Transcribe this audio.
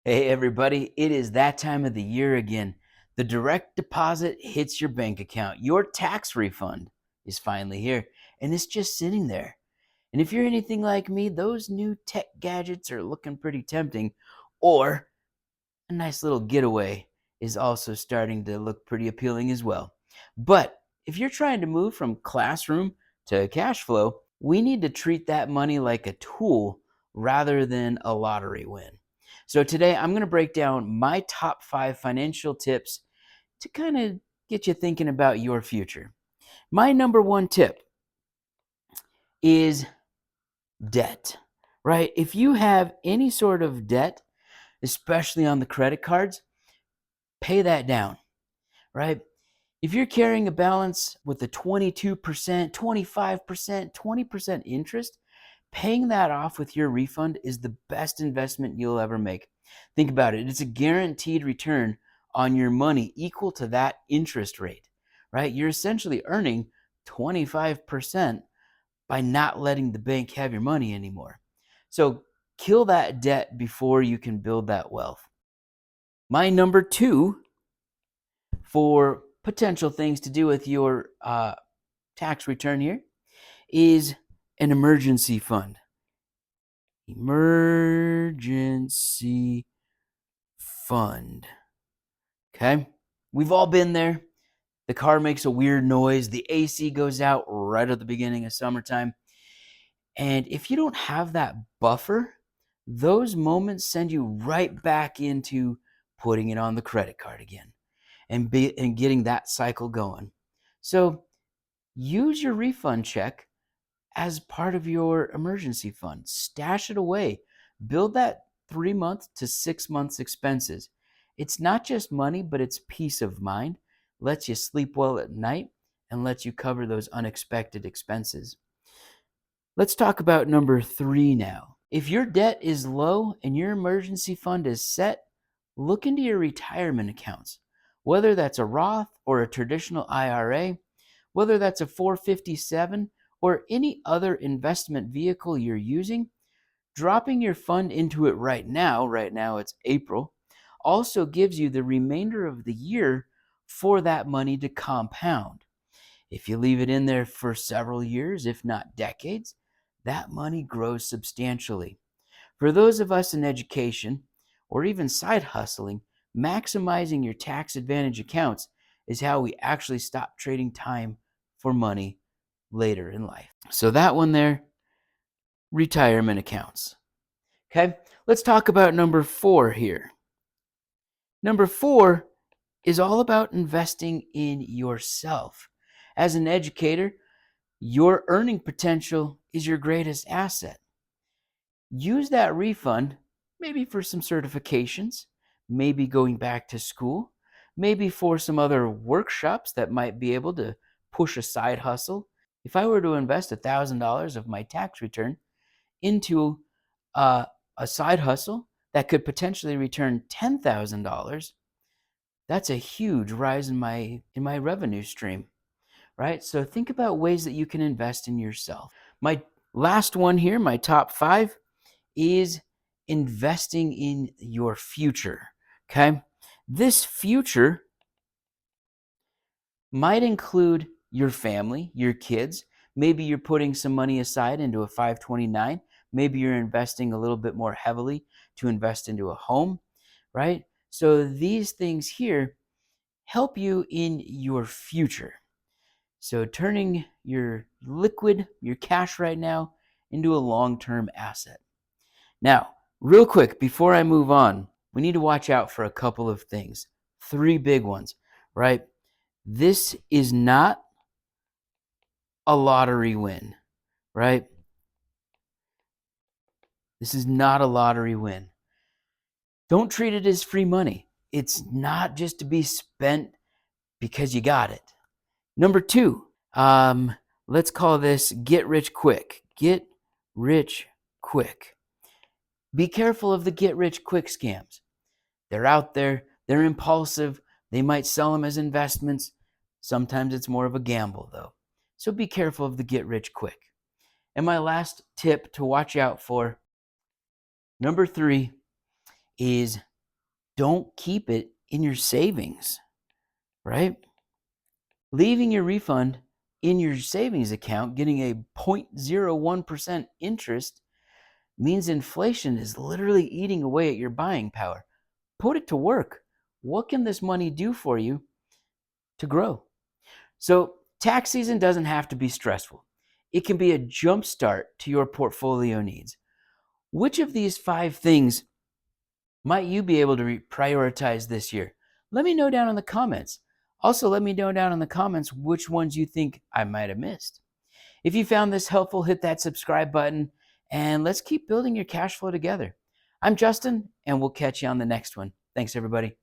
Hey, everybody, it is that time of the year again. The direct deposit hits your bank account. Your tax refund is finally here, and it's just sitting there. And if you're anything like me, those new tech gadgets are looking pretty tempting, or a nice little getaway is also starting to look pretty appealing as well. But if you're trying to move from classroom to cash flow, we need to treat that money like a tool rather than a lottery win. So today I'm going to break down my top 5 financial tips to kind of get you thinking about your future. My number one tip is debt, right? If you have any sort of debt, especially on the credit cards, pay that down, right? If you're carrying a balance with a 22%, 25%, 20% interest, paying that off with your refund is the best investment you'll ever make. Think about it. It's a guaranteed return on your money equal to that interest rate, right? You're essentially earning 25% by not letting the bank have your money anymore. So kill that debt before you can build that wealth. My number 2 for potential things to do with your tax return here is an emergency fund. Emergency fund. Okay. We've all been there. The car makes a weird noise. The AC goes out right at the beginning of summertime. And if you don't have that buffer, those moments send you right back into putting it on the credit card again and getting that cycle going. So use your refund check as part of your emergency fund. Stash it away. Build that 3 month to 6 months expenses. It's not just money, but it's peace of mind. Lets you sleep well at night and lets you cover those unexpected expenses. Let's talk about number 3 now. If your debt is low and your emergency fund is set, look into your retirement accounts. Whether that's a Roth or a traditional IRA, whether that's a 457 or any other investment vehicle you're using, dropping your fund into it right now it's April, also gives you the remainder of the year for that money to compound. If you leave it in there for several years, if not decades, that money grows substantially. For those of us in education or even side hustling, maximizing your tax advantage accounts is how we actually stop trading time for money later in life. So that one there, retirement accounts. Okay, let's talk about number 4 here. Number 4 is all about investing in yourself. As an educator, your earning potential is your greatest asset. Use that refund maybe for some certifications, maybe going back to school, maybe for some other workshops that might be able to push a side hustle. If I were to invest $1,000 of my tax return into a side hustle that could potentially return $10,000, that's a huge rise in my revenue stream, right? So think about ways that you can invest in yourself. My last one here, my top 5, is investing in your future. Okay? This future might include your family, your kids. Maybe you're putting some money aside into a 529. Maybe you're investing a little bit more heavily to invest into a home, right? So these things here help you in your future. So turning your liquid, your cash right now, into a long-term asset. Now, real quick, before I move on, we need to watch out for a couple of things. 3 big ones, right? This is not a lottery win, right? This is not a lottery win. Don't treat it as free money. It's not just to be spent because you got it. Number 2, let's call this get rich quick. Get rich quick. Be careful of the get rich quick scams. They're out there. They're impulsive. They might sell them as investments. Sometimes it's more of a gamble, though. So be careful of the get rich quick. And my last tip to watch out for, number 3, is don't keep it in your savings, right? Leaving your refund in your savings account, getting a 0.01% interest, means inflation is literally eating away at your buying power. Put it to work. What can this money do for you to grow? So, tax season doesn't have to be stressful. It can be a jump start to your portfolio needs. Which of these 5 things might you be able to prioritize this year? Let me know down in the comments. Also, let me know down in the comments which ones you think I might have missed. If you found this helpful, hit that subscribe button and let's keep building your cash flow together. I'm Justin, and we'll catch you on the next one. Thanks, everybody.